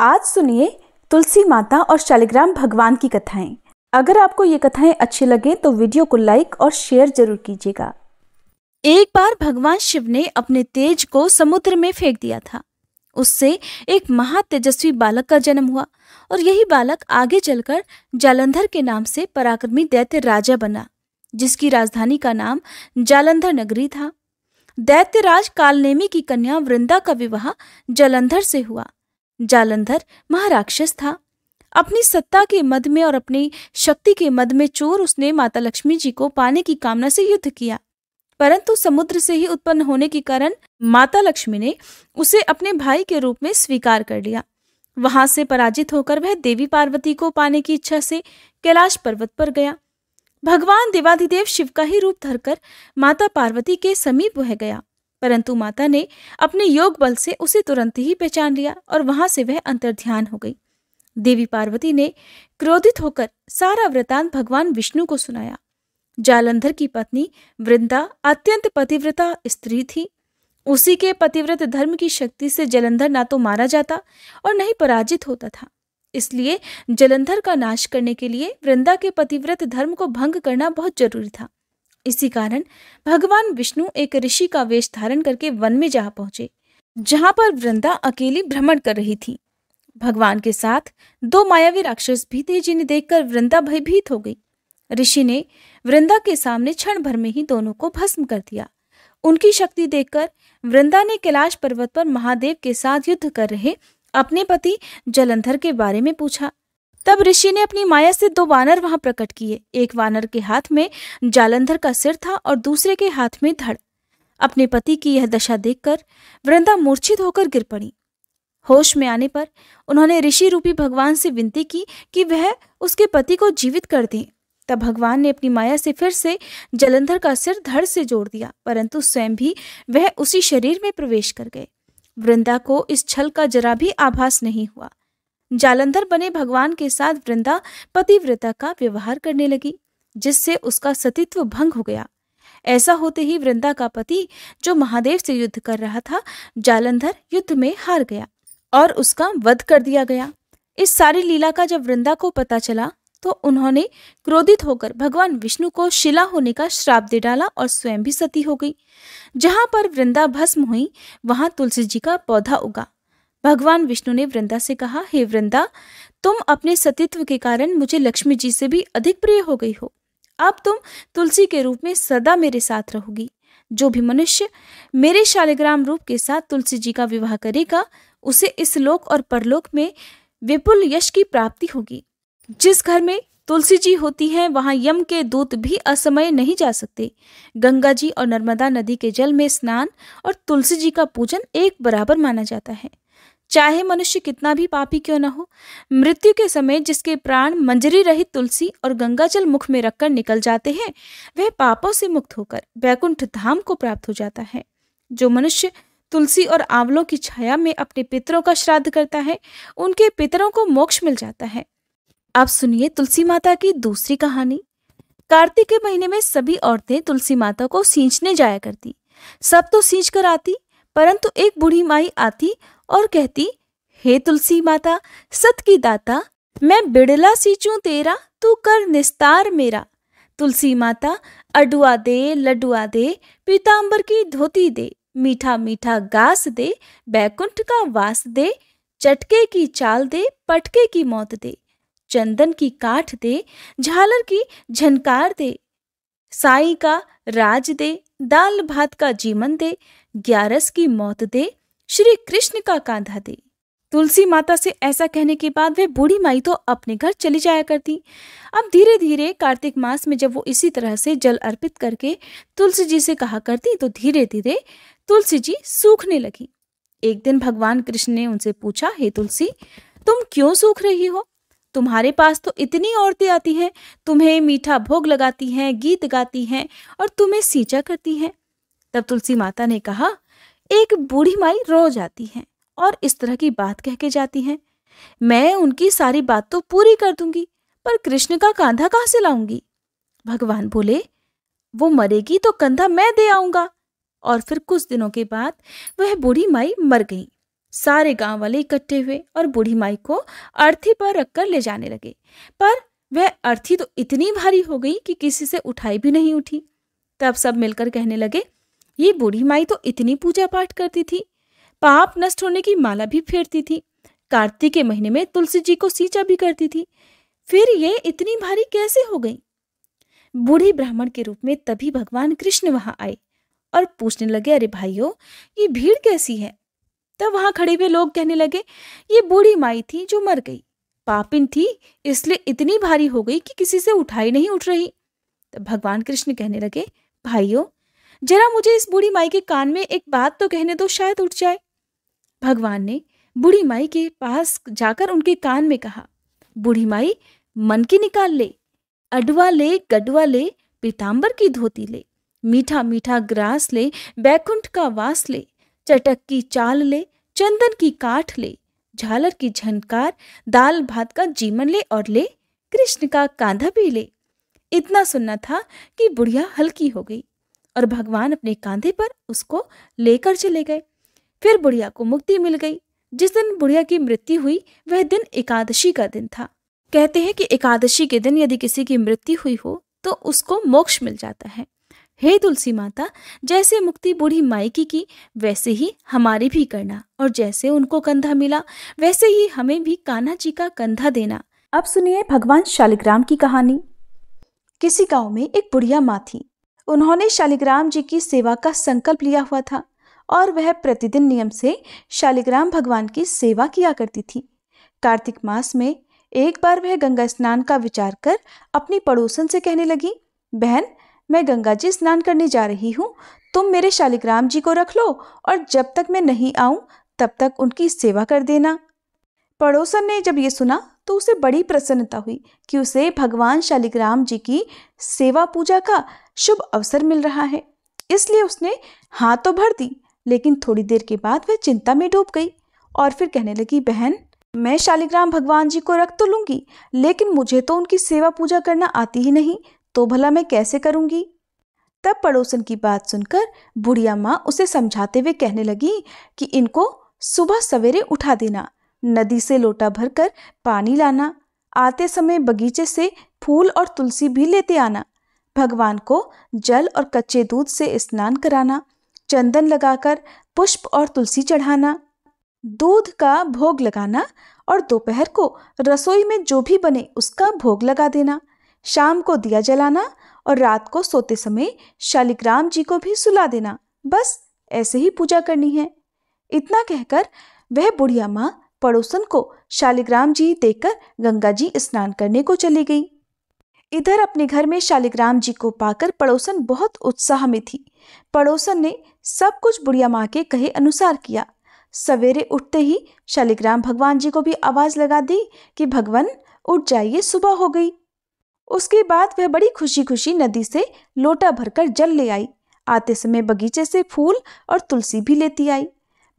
आज सुनिए तुलसी माता और शालिग्राम भगवान की कथाएं। अगर आपको ये कथाएं अच्छी लगे तो वीडियो को लाइक और शेयर जरूर कीजिएगा। एक बार भगवान शिव ने अपने तेज को समुद्र में फेंक दिया था। उससे एक महातेजस्वी बालक का जन्म हुआ और यही बालक आगे चलकर जालंधर के नाम से पराक्रमी दैत्य राजा बना, जिसकी राजधानी का नाम जालंधर नगरी था। दैत्यराज कालनेमी की कन्या वृंदा का विवाह जालंधर से हुआ। जालंधर महाराक्षस था। अपनी सत्ता के मद में और अपनी शक्ति के मद में चोर उसने माता लक्ष्मी जी को पाने की कामना से युद्ध किया, परंतु समुद्र से ही उत्पन्न होने के कारण माता लक्ष्मी ने उसे अपने भाई के रूप में स्वीकार कर लिया। वहां से पराजित होकर वह देवी पार्वती को पाने की इच्छा से कैलाश पर्वत पर गया। भगवान देवाधिदेव शिव का ही रूप धरकर माता पार्वती के समीप वह गया, परंतु माता ने अपने योग बल से उसे तुरंत ही पहचान लिया और वहां से वह अंतर्ध्यान हो गई। देवी पार्वती ने क्रोधित होकर सारा वृतांत भगवान विष्णु को सुनाया। जालंधर की पत्नी वृंदा अत्यंत पतिव्रता स्त्री थी। उसी के पतिव्रत धर्म की शक्ति से जालंधर ना तो मारा जाता और न ही पराजित होता था। इसलिए जालंधर का नाश करने के लिए वृंदा के पतिव्रत धर्म को भंग करना बहुत जरूरी था। इसी कारण भगवान विष्णु एक ऋषि का वेश धारण करके वन में जा पहुंचे, जहां पर वृंदा अकेली भ्रमण कर रही थी। भगवान के साथ दो मायावी राक्षस भी थे, जिन्हें देखकर वृंदा भयभीत हो गई। ऋषि ने वृंदा के सामने क्षण भर में ही दोनों को भस्म कर दिया। उनकी शक्ति देखकर वृंदा ने कैलाश पर्वत पर महादेव के साथ युद्ध कर रहे अपने पति जालंधर के बारे में पूछा। तब ऋषि ने अपनी माया से दो वानर वहां प्रकट किए। एक वानर के हाथ में जालंधर का सिर था और दूसरे के हाथ में धड़। अपने पति की यह दशा देखकर वृंदा मूर्छित होकर गिर पड़ी। होश में आने पर उन्होंने ऋषि रूपी भगवान से विनती की कि वह उसके पति को जीवित कर दें। तब भगवान ने अपनी माया से फिर से जालंधर का सिर धड़ से जोड़ दिया, परंतु स्वयं भी वह उसी शरीर में प्रवेश कर गए। वृंदा को इस छल का जरा भी आभास नहीं हुआ। जालंधर बने भगवान के साथ वृंदा पतिव्रता का व्यवहार करने लगी, जिससे उसका सतीत्व भंग हो गया। ऐसा होते ही वृंदा का पति, जो महादेव से युद्ध कर रहा था, जालंधर युद्ध में हार गया और उसका वध कर दिया गया। इस सारी लीला का जब वृंदा को पता चला तो उन्होंने क्रोधित होकर भगवान विष्णु को शिला होने का श्राप दे डाला और स्वयं भी सती हो गई। जहां पर वृंदा भस्म हुई वहां तुलसी जी का पौधा उगा। भगवान विष्णु ने वृंदा से कहा, हे वृंदा, तुम अपने सतीत्व के कारण मुझे लक्ष्मी जी से भी अधिक प्रिय हो गई हो। अब तुम तुलसी के रूप में सदा मेरे साथ रहोगी। जो भी मनुष्य मेरे शालिग्राम रूप के साथ तुलसी जी का विवाह करेगा, उसे इस लोक और परलोक में विपुल यश की प्राप्ति होगी। जिस घर में तुलसी जी होती हैं, वहां यम के दूत भी असमय नहीं जा सकते। गंगा जी और नर्मदा नदी के जल में स्नान और तुलसी जी का पूजन एक बराबर माना जाता है। चाहे मनुष्य कितना भी पापी क्यों न हो, मृत्यु के समय जिसके प्राण मंजरी रहित तुलसी और गंगा जल मुख में रखकर निकल जाते हैं, वह पापों से मुक्त होकर वैकुंठ धाम को प्राप्त हो जाता है। जो मनुष्य तुलसी और आंवलों की छाया में अपने पितरों का श्राद्ध करता है, उनके पितरों को मोक्ष मिल जाता है। अब सुनिए तुलसी माता की दूसरी कहानी। कार्तिक के महीने में सभी औरतें तुलसी माता को सींचने जाया करती। सब तो सींच कर आती, परंतु एक बूढ़ी माई आती और कहती, हे तुलसी माता सत की दाता, मैं बिड़ला सींचूं तेरा, तू कर निस्तार मेरा। तुलसी माता अडुआ दे, लडुआ दे, पीतांबर की धोती दे, मीठा मीठा गास दे, बैकुंठ का वास दे, चटके की चाल दे, पटके की मौत दे, चंदन की काठ दे, झालर की झनकार दे, साई का राज दे, दाल भात का जीवन दे, ग्यारस की मौत दे, श्री कृष्ण का कांधा दे। तुलसी माता से ऐसा कहने के बाद वे बूढ़ी माई तो अपने घर चली जाया करती। अब धीरे धीरे कार्तिक मास में जब वो इसी तरह से जल अर्पित करके तुलसी जी से कहा करती, तो धीरे धीरे तुलसी जी सूखने लगी। एक दिन भगवान कृष्ण ने उनसे पूछा, हे तुलसी, तुम क्यों सूख रही हो? तुम्हारे पास तो इतनी औरतें आती हैं, तुम्हें मीठा भोग लगाती हैं, गीत गाती हैं और तुम्हें सींचा करती हैं। तब तुलसी माता ने कहा, एक बूढ़ी माई रोज आती हैं और इस तरह की बात कह के जाती हैं। मैं उनकी सारी बात तो पूरी कर दूंगी, पर कृष्ण का कांधा कहाँ से लाऊंगी? भगवान बोले, वो मरेगी तो कंधा मैं दे आऊंगा। और फिर कुछ दिनों के बाद वह बूढ़ी माई मर गई। सारे गांव वाले इकट्ठे हुए और बूढ़ी माई को अर्थी पर रखकर ले जाने लगे, पर वह अर्थी तो इतनी भारी हो गई कि किसी से उठाई भी नहीं उठी। तब सब मिलकर कहने लगे, ये बूढ़ी माई तो इतनी पूजा पाठ करती थी, पाप नष्ट होने की माला भी फेरती थी, कार्तिक के महीने में तुलसी जी को सींचा भी करती थी, फिर ये इतनी भारी कैसे हो गई? बूढ़ी ब्राह्मण के रूप में तभी भगवान कृष्ण वहां आए और पूछने लगे, अरे भाइयों, ये भीड़ कैसी है? तब वहां खड़े हुए लोग कहने लगे, ये बूढ़ी माई थी जो मर गई, पापिन थी, इसलिए इतनी भारी हो गई कि किसी से उठाई नहीं उठ रही। तब भगवान कृष्ण कहने लगे, भाइयों, जरा मुझे इस बूढ़ी माई के कान में एक बात तो कहने दो, शायद उठ जाए। भगवान ने बूढ़ी माई के पास जाकर उनके कान में कहा, बूढ़ी माई, मन की निकाल ले, अडवा ले, गडवा ले, पीतांबर की धोती ले, मीठा मीठा ग्रास ले, बैकुंठ का वास ले, चटक की चाल ले, चंदन की काठ ले, झालर की झनकार, दाल भात का जीमन ले और ले कृष्ण का कांधा भी ले। इतना सुनना था कि बुढ़िया हल्की हो गई और भगवान अपने कांधे पर उसको लेकर चले गए। फिर बुढ़िया को मुक्ति मिल गई। जिस दिन बुढ़िया की मृत्यु हुई वह दिन एकादशी का दिन था। कहते हैं कि एकादशी के दिन यदि किसी की मृत्यु हुई हो तो उसको मोक्ष मिल जाता है। हे तुलसी माता, जैसे मुक्ति बूढ़ी माई की वैसे ही हमारी भी करना, और जैसे उनको कंधा मिला वैसे ही हमें भी कान्हा जी का कंधा देना। अब सुनिए भगवान शालिग्राम की कहानी। किसी गांव में एक बुढ़िया माँ थी। उन्होंने शालिग्राम जी की सेवा का संकल्प लिया हुआ था और वह प्रतिदिन नियम से शालिग्राम भगवान की सेवा किया करती थी। कार्तिक मास में एक बार वह गंगा स्नान का विचार कर अपनी पड़ोसन से कहने लगी, बहन, मैं गंगा जी स्नान करने जा रही हूँ, तुम मेरे शालिग्राम जी को रख लो और जब तक मैं नहीं आऊं तब तक उनकी सेवा कर देना। पड़ोसन ने जब ये सुना तो उसे बड़ी प्रसन्नता हुई कि उसे भगवान शालिग्राम जी की सेवा पूजा का शुभ अवसर मिल रहा है, इसलिए उसने हाँ तो भर दी। लेकिन थोड़ी देर के बाद वह चिंता में डूब गई और फिर कहने लगी, बहन, मैं शालिग्राम भगवान जी को रख तो लूंगी, लेकिन मुझे तो उनकी सेवा पूजा करना आती ही नहीं, तो भला मैं कैसे करूंगी? तब पड़ोसन की बात सुनकर बुढ़िया माँ उसे समझाते हुए कहने लगी कि इनको सुबह सवेरे उठा देना, नदी से लोटा भरकर पानी लाना, आते समय बगीचे से फूल और तुलसी भी लेते आना, भगवान को जल और कच्चे दूध से स्नान कराना, चंदन लगाकर पुष्प और तुलसी चढ़ाना, दूध का भोग लगाना और दोपहर को रसोई में जो भी बने उसका भोग लगा देना, शाम को दिया जलाना और रात को सोते समय शालिग्राम जी को भी सुला देना। बस ऐसे ही पूजा करनी है। इतना कहकर वह बुढ़िया माँ पड़ोसन को शालिग्राम जी देकर गंगा जी स्नान करने को चली गई। इधर अपने घर में शालिग्राम जी को पाकर पड़ोसन बहुत उत्साह में थी। पड़ोसन ने सब कुछ बुढ़िया माँ के कहे अनुसार किया। सवेरे उठते ही शालिग्राम भगवान जी को भी आवाज लगा दी कि भगवान उठ जाइए, सुबह हो गई। उसके बाद वह बड़ी खुशी खुशी नदी से लोटा भरकर जल ले आई। आते समय बगीचे से फूल और तुलसी भी लेती आई।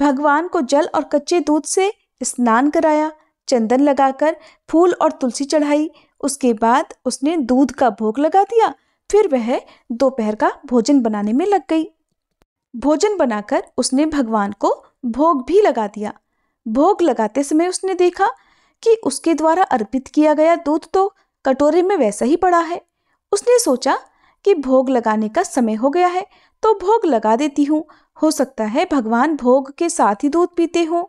भगवान को जल और कच्चे दूध से स्नान कराया, चंदन लगाकर फूल और तुलसी चढ़ाई। उसके बाद उसने दूध का भोग लगा दिया। फिर वह दोपहर का भोजन बनाने में लग गई। भोजन बनाकर उसने भगवान को भोग भी लगा दिया। भोग लगाते समय उसने देखा कि उसके द्वारा अर्पित किया गया दूध तो कटोरे में वैसा ही पड़ा है। उसने सोचा कि भोग लगाने का समय हो गया है तो भोग लगा देती हूँ, हो सकता है भगवान भोग के साथ ही दूध पीते हों।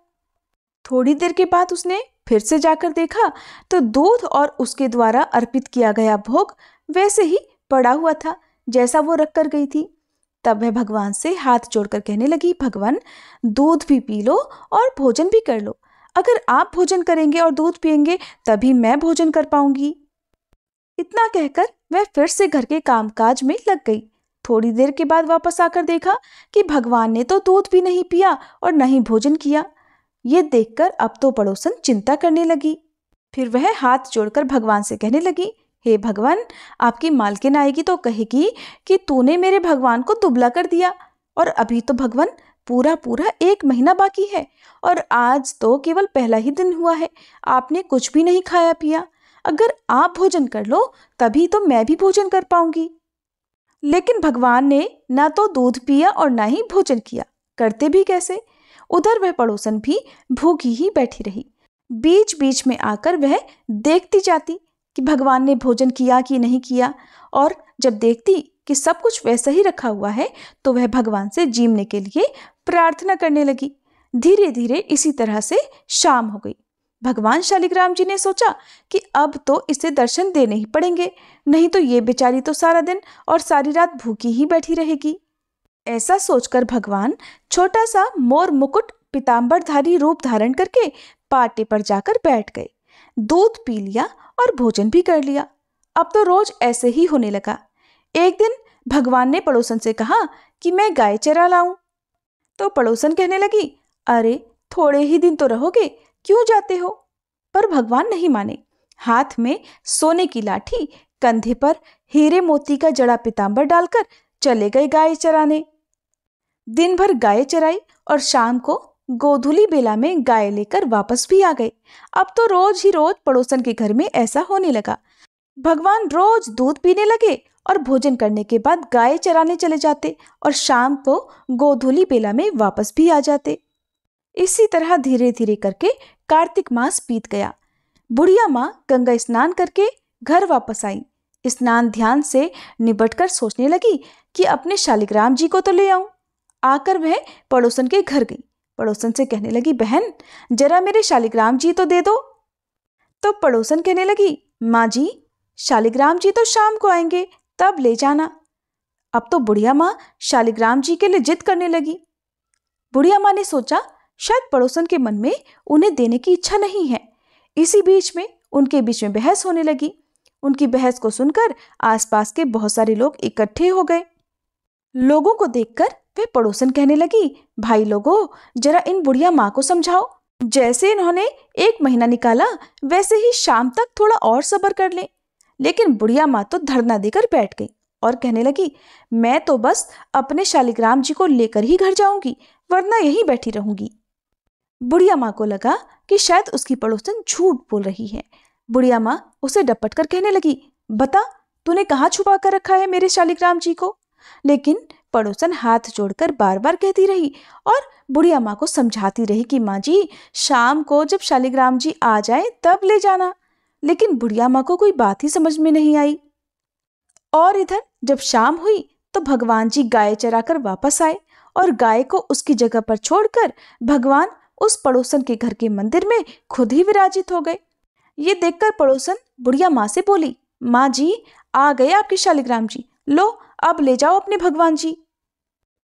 थोड़ी देर के बाद उसने फिर से जाकर देखा तो दूध और उसके द्वारा अर्पित किया गया भोग वैसे ही पड़ा हुआ था जैसा वो रख कर गई थी। तब वह भगवान से हाथ जोड़कर कहने लगी, भगवान, दूध भी पी लो और भोजन भी कर लो। अगर आप भोजन करेंगे और दूध पिएंगे तभी मैं भोजन कर पाऊंगी। इतना कहकर वह फिर से घर के कामकाज में लग गई। थोड़ी देर के बाद वापस आकर देखा कि भगवान ने तो दूध भी नहीं पिया और न ही भोजन किया। ये देखकर अब तो पड़ोसन चिंता करने लगी। फिर वह हाथ जोड़कर भगवान से कहने लगी, हे भगवान, आपकी मालकिन आएगी तो कहेगी कि तूने मेरे भगवान को दुबला कर दिया, और अभी तो भगवान पूरा 1 महीना बाकी है और आज तो केवल पहला ही दिन हुआ है, आपने कुछ भी नहीं खाया पिया। अगर आप भोजन कर लो तभी तो मैं भी भोजन कर पाऊंगी। लेकिन भगवान ने ना तो दूध पिया और ना ही भोजन किया। करते भी कैसे? उधर वह पड़ोसन भी भूखी ही बैठी रही। बीच बीच में आकर वह देखती जाती कि भगवान ने भोजन किया कि नहीं किया, और जब देखती कि सब कुछ वैसा ही रखा हुआ है तो वह भगवान से जीमने के लिए प्रार्थना करने लगी। धीरे धीरे इसी तरह से शाम हो गई। भगवान शालिग्राम जी ने सोचा कि अब तो इसे दर्शन देने ही पड़ेंगे, नहीं तो ये बेचारी तो सारा दिन और सारी रात भूखी ही बैठी रहेगी। ऐसा सोचकर भगवान छोटा सा मोर मुकुट पीतांबरधारी रूप धारण करके पाटे पर जाकर बैठ गए। दूध पी लिया और भोजन भी कर लिया। अब तो रोज ऐसे ही होने लगा। एक दिन भगवान ने पड़ोसन से कहा कि मैं गाय चरा लाऊं। तो पड़ोसन कहने लगी, अरे थोड़े ही दिन तो रहोगे, क्यों जाते हो? पर भगवान नहीं माने। हाथ में सोने की लाठी, कंधे पर हीरे मोती का जड़ा पीतांबर डालकर चले गए गाय चराने। दिन भर गाय चराई और शाम को गोधूली बेला में गाय लेकर वापस भी आ गए। अब तो रोज ही रोज पड़ोसन के घर में ऐसा होने लगा। भगवान रोज दूध पीने लगे और भोजन करने के बाद गाय चराने चले जाते और शाम को गोधूली बेला में वापस भी आ जाते। इसी तरह धीरे धीरे करके कार्तिक मास बीत गया। बुढ़िया माँ गंगा स्नान करके घर वापस आई। स्नान ध्यान से निबटकर सोचने लगी कि अपने शालिग्राम जी को तो ले आऊं। आकर वह पड़ोसन के घर गई। पड़ोसन से कहने लगी, बहन जरा मेरे शालिग्राम जी तो दे दो। तो पड़ोसन कहने लगी, माँ जी शालिग्राम जी तो शाम को आएंगे, तब ले जाना। अब तो बुढ़िया माँ शालिग्राम जी के लिए जिद करने लगी। बुढ़िया माँ ने सोचा शायद पड़ोसन के मन में उन्हें देने की इच्छा नहीं है। इसी बीच में उनके बीच में बहस होने लगी। उनकी बहस को सुनकर आसपास के बहुत सारे लोग इकट्ठे हो गए। लोगों को देखकर वह पड़ोसन कहने लगी, भाई लोगों जरा इन बुढ़िया माँ को समझाओ। जैसे इन्होंने 1 महीना निकाला वैसे ही शाम तक थोड़ा और सब्र कर ले। लेकिन बुढ़िया माँ तो धरना देकर बैठ गई और कहने लगी, मैं तो बस अपने शालिग्राम जी को लेकर ही घर जाऊंगी, वरना यहीं बैठी रहूंगी। बुढ़िया माँ को लगा कि शायद उसकी पड़ोसन झूठ बोल रही है। बुढ़िया माँ उसे डपट कर कहने लगी, बता तूने कहाँ छुपा कर रखा है मेरे शालिग्राम जी को? लेकिन पड़ोसन हाथ जोड़कर बार बार कहती रही और बुढ़िया माँ को समझाती रही कि माँ जी शाम को जब शालिग्राम जी आ जाए तब ले जाना। लेकिन बुढ़िया माँ को कोई बात ही समझ में नहीं आई। और इधर जब शाम हुई तो भगवान जी गाय चराकर वापस आए और गाय को उसकी जगह पर छोड़कर भगवान उस पड़ोसन के घर के मंदिर में खुद ही विराजित हो गए। ये देखकर पड़ोसन बुढ़िया माँ से बोली, माँ जी आ गए आपके शालिग्राम जी, लो अब ले जाओ अपने भगवान जी।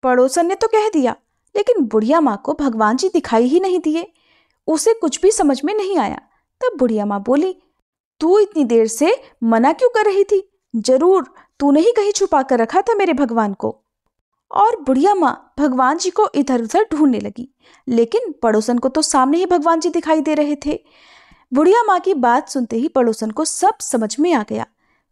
पड़ोसन ने तो कह दिया, लेकिन बुढ़िया माँ को भगवान जी दिखाई ही नहीं दिए। उसे कुछ भी समझ में नहीं आया। तब बुढ़िया माँ बोली, तू इतनी देर से मना क्यों कर रही थी? जरूर तूने ही कहीं छुपा कर रखा था मेरे भगवान को। और बुढ़िया माँ भगवान जी को इधर उधर ढूंढने लगी, लेकिन पड़ोसन को तो सामने ही भगवान जी दिखाई दे रहे थे। बुढ़िया माँ की बात सुनते ही पड़ोसन को सब समझ में आ गया।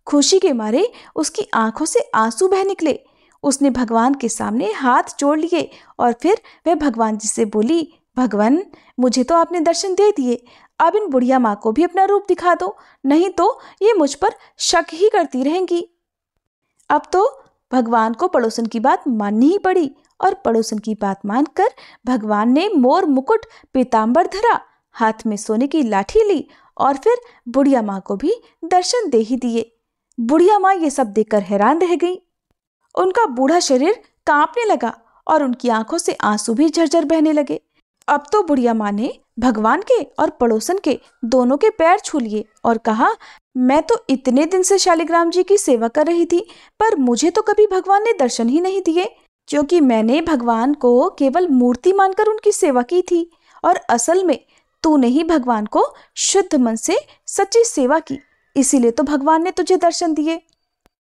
खुशी के मारे उसकी आंखों से आंसू बह निकले। उसने भगवान के सामने हाथ जोड़ लिए और फिर वह भगवान जी से बोली, भगवान मुझे तो आपने दर्शन दे दिए, अब इन बुढ़िया माँ को भी अपना रूप दिखा दो, नहीं तो ये मुझ पर शक ही करती रहेंगी। अब तो भगवान को पड़ोसन की बात माननी ही पड़ी और पड़ोसन की बात मानकर भगवान ने मोर मुकुट पीतांबर धरा, हाथ में सोने की लाठी ली और फिर बुढ़िया माँ को भी दर्शन दे ही दिए। बुढ़िया माँ ये सब देखकर हैरान रह गई। उनका बूढ़ा शरीर कांपने लगा और उनकी आंखों से आंसू भी झरझर बहने लगे। अब तो बुढ़िया माँ ने भगवान के और पड़ोसन के दोनों के पैर छू लिए और कहा, मैं तो इतने दिन से शालिग्राम जी की सेवा कर रही थी, पर मुझे तो कभी भगवान ने दर्शन ही नहीं दिए, क्योंकि मैंने भगवान को केवल मूर्ति मानकर उनकी सेवा की थी और असल में तूने ही भगवान को शुद्ध मन से सच्ची सेवा की, इसीलिए तो भगवान ने तुझे दर्शन दिए।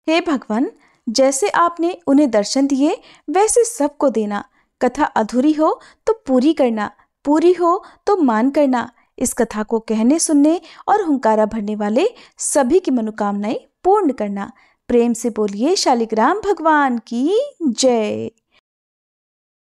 हे भगवान, जैसे आपने उन्हें दर्शन दिए वैसे सबको देना। कथा अधूरी हो तो पूरी करना, पूरी हो तो मान करना। इस कथा को कहने सुनने और हुंकारा भरने वाले सभी की मनोकामनाएं पूर्ण करना। प्रेम से बोलिए शालिग्राम भगवान की जय।